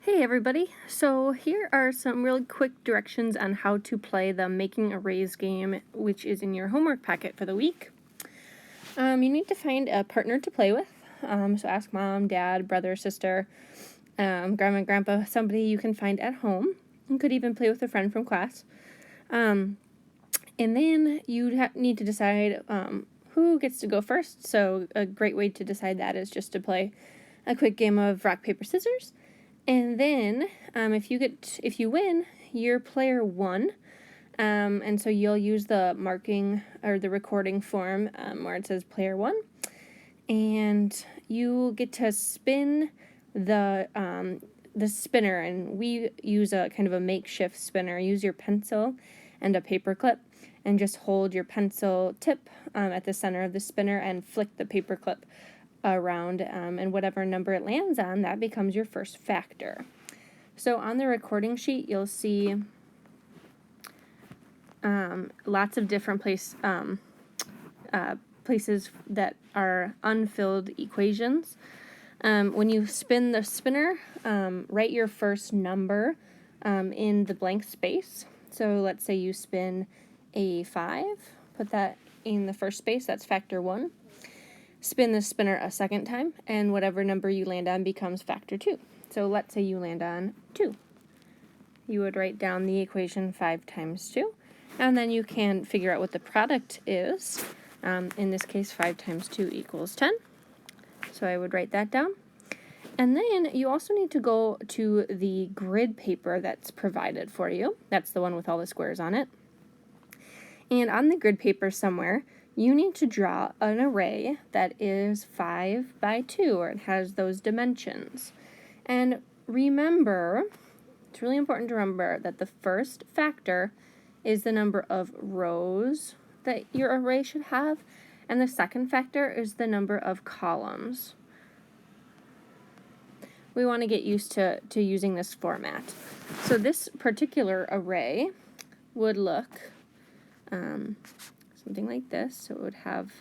Hey everybody, so here are some really quick directions on how to play the Making Arrays game, which is in your homework packet for the week. You need to find a partner to play with, so ask mom, dad, brother, sister, grandma, grandpa, somebody you can find at home. You could even play with a friend from class. And then you need to decide who gets to go first, so a great way to decide that is just to play a quick game of rock, paper, scissors. And then, if you win, you're player one, and so you'll use the marking or the recording form where it says player one, and you get to spin the spinner, and we use a kind of a makeshift spinner. Use your pencil and a paper clip, and just hold your pencil tip at the center of the spinner and flick the paper clip around, and whatever number it lands on, that becomes your first factor. So on the recording sheet, you'll see lots of different places that are unfilled equations. When you spin the spinner, write your first number in the blank space. So let's say you spin a 5, put that in the first space, that's factor 1. Spin the spinner a second time, and whatever number you land on becomes factor 2. So let's say you land on 2. You would write down the equation 5 times 2, and then you can figure out what the product is. In this case, 5 times 2 equals 10. So I would write that down. And then you also need to go to the grid paper that's provided for you. That's the one with all the squares on it. And on the grid paper somewhere, you need to draw an array that is 5 by 2, or it has those dimensions. And remember, it's really important to remember that the first factor is the number of rows that your array should have, and the second factor is the number of columns. We want to get used to using this format. So this particular array would look something like this. So it would have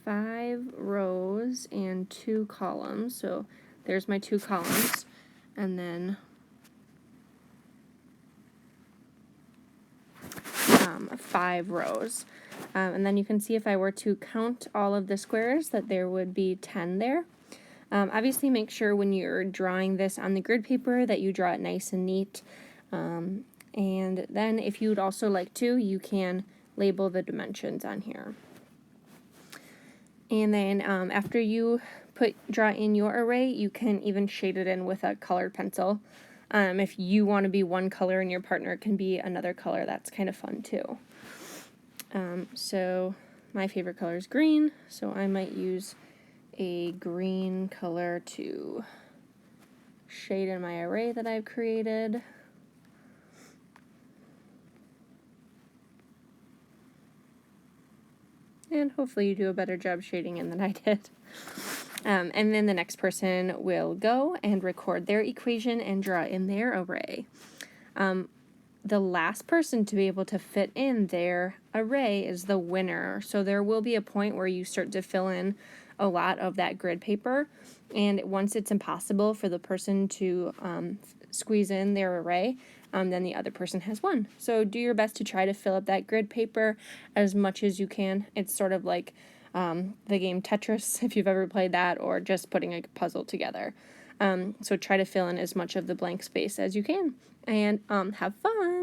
5 rows and 2 columns. So there's my 2 columns, and then 5 rows. And then you can see if I were to count all of the squares that there would be 10 there. Obviously make sure when you're drawing this on the grid paper that you draw it nice and neat. And then if you'd also like to, you can label the dimensions on here. And then after you draw in your array, you can even shade it in with a colored pencil. If you want to be one color and your partner can be another color, that's kind of fun too. So my favorite color is green, so I might use a green color to shade in my array that I've created. And hopefully you do a better job shading in than I did. And then the next person will go and record their equation and draw in their array. The last person to be able to fit in their array is the winner. So there will be a point where you start to fill in a lot of that grid paper, and once it's impossible for the person to squeeze in their array, then the other person has won. So do your best to try to fill up that grid paper as much as you can. It's sort of like the game Tetris, if you've ever played that, or just putting a puzzle together. So try to fill in as much of the blank space as you can, and have fun.